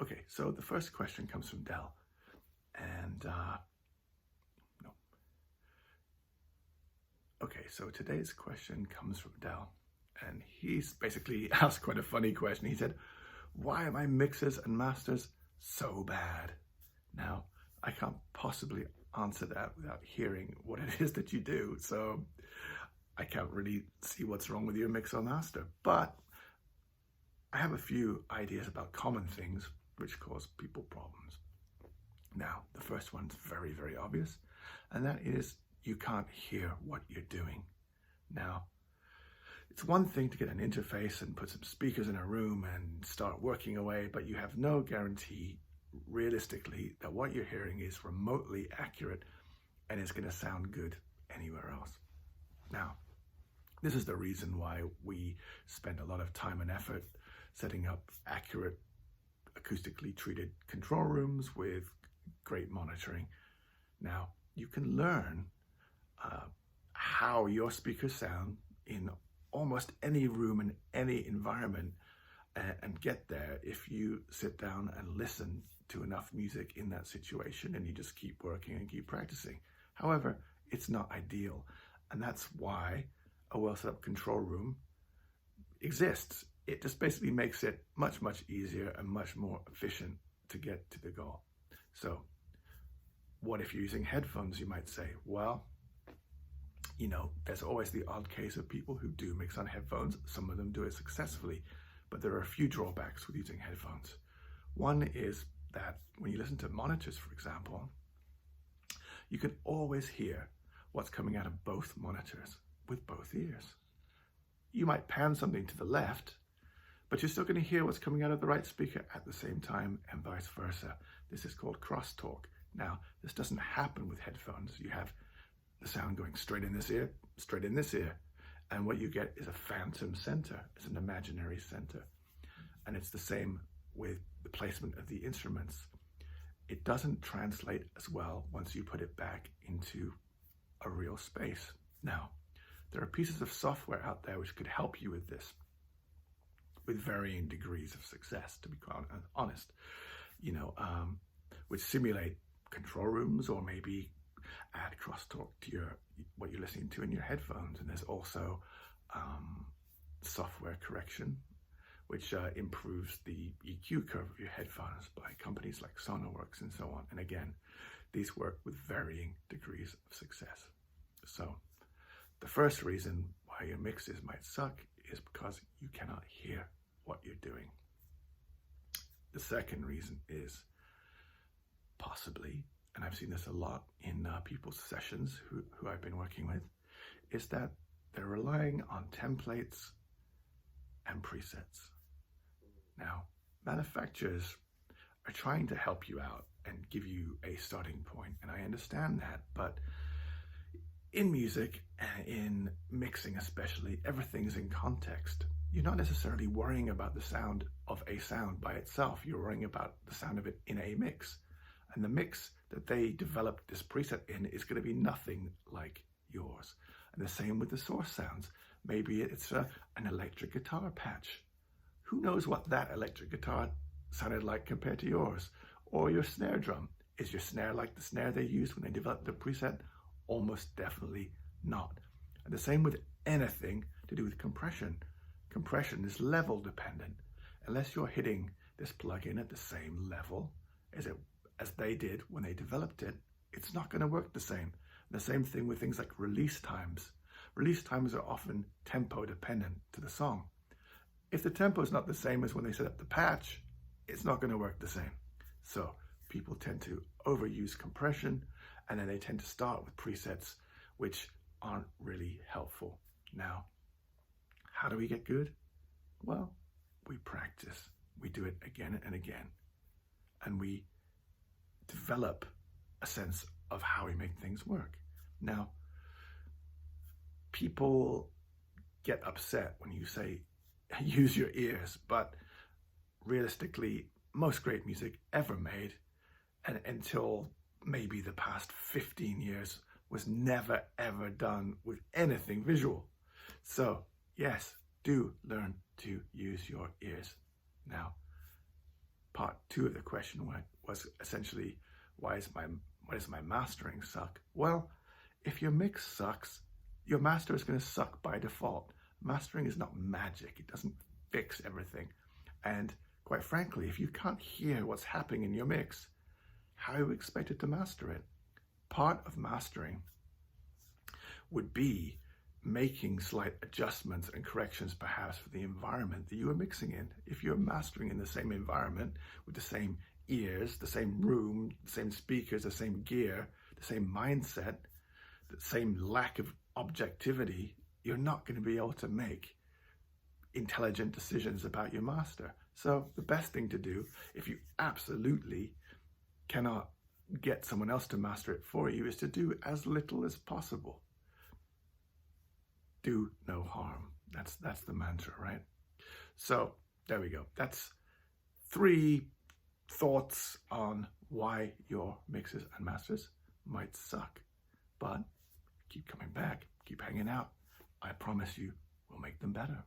Okay, so the first question comes from Dell. And, no. Okay, so today's question comes from Dell. And he's basically asked quite a funny question. He said, why are my mixers and masters so bad? Now, I can't possibly answer that without hearing what it is that you do. So I can't really see what's wrong with your mixer or master. But I have a few ideas about common things which cause people problems. Now, the first one's very, very obvious, and that is you can't hear what you're doing. Now, it's one thing to get an interface and put some speakers in a room and start working away, but you have no guarantee realistically that what you're hearing is remotely accurate and is going to sound good anywhere else. Now, this is the reason why we spend a lot of time and effort setting up accurate acoustically treated control rooms with great monitoring. Now, you can learn how your speakers sound in almost any room and any environment and get there if you sit down and listen to enough music in that situation and you just keep working and keep practicing. However, it's not ideal, and that's why a well set up control room exists. It just basically makes it much, much easier and much more efficient to get to the goal. So what if you're using headphones, you might say? Well, you know, there's always the odd case of people who do mix on headphones. Some of them do it successfully, but there are a few drawbacks with using headphones. One is that when you listen to monitors, for example, you can always hear what's coming out of both monitors with both ears. You might pan something to the left, but you're still going to hear what's coming out of the right speaker at the same time, and vice versa. This is called crosstalk. Now, this doesn't happen with headphones. You have the sound going straight in this ear, straight in this ear, and what you get is a phantom center. It's an imaginary center. And it's the same with the placement of the instruments. It doesn't translate as well once you put it back into a real space. Now, there are pieces of software out there which could help you with this, with varying degrees of success, to be quite honest, which simulate control rooms or maybe add crosstalk to what you're listening to in your headphones. And there's also software correction, which improves the EQ curve of your headphones by companies like Sonarworks and so on. And again, these work with varying degrees of success. So the first reason why your mixes might suck is because you cannot hear what you're doing. The second reason is possibly, and I've seen this a lot in people's sessions who I've been working with, is that they're relying on templates and presets. Now, manufacturers are trying to help you out and give you a starting point, and I understand that, but in music and in mixing especially, everything's in context. You're not necessarily worrying about the sound of a sound by itself. You're worrying about the sound of it in a mix. And the mix that they developed this preset in is going to be nothing like yours. And the same with the source sounds. Maybe it's an electric guitar patch. Who knows what that electric guitar sounded like compared to yours? Or your snare drum. Is your snare like the snare they used when they developed the preset? Almost definitely not. And the same with anything to do with compression. Compression is level dependent. Unless you're hitting this plugin at the same level as they did when they developed it, it's not going to work the same. And the same thing with things like release times. Release times are often tempo dependent to the song. If the tempo is not the same as when they set up the patch, it's not going to work the same. So people tend to overuse compression, and then they tend to start with presets which aren't really helpful. Now, how do we get good? Well, we practice. We do it again and again. And we develop a sense of how we make things work. Now, people get upset when you say, use your ears, but realistically, most great music ever made, and until maybe the past 15 years, was never ever done with anything visual. So yes, do learn to use your ears. Now, part part 2 of the question was essentially, why does my mastering suck? Well, if your mix sucks, your master is going to suck by default. Mastering is not magic. It doesn't fix everything. And quite frankly, if you can't hear what's happening in your mix, how are you expected to master it? Part of mastering would be making slight adjustments and corrections perhaps for the environment that you are mixing in. If you're mastering in the same environment with the same ears, the same room, the same speakers, the same gear, the same mindset, the same lack of objectivity, you're not going to be able to make intelligent decisions about your master. So the best thing to do, if you absolutely cannot get someone else to master it for you, is to do as little as possible. Do no harm. That's the mantra, right? So there we go. That's 3 thoughts on why your mixes and masters might suck. But keep coming back, keep hanging out. I promise you we'll make them better.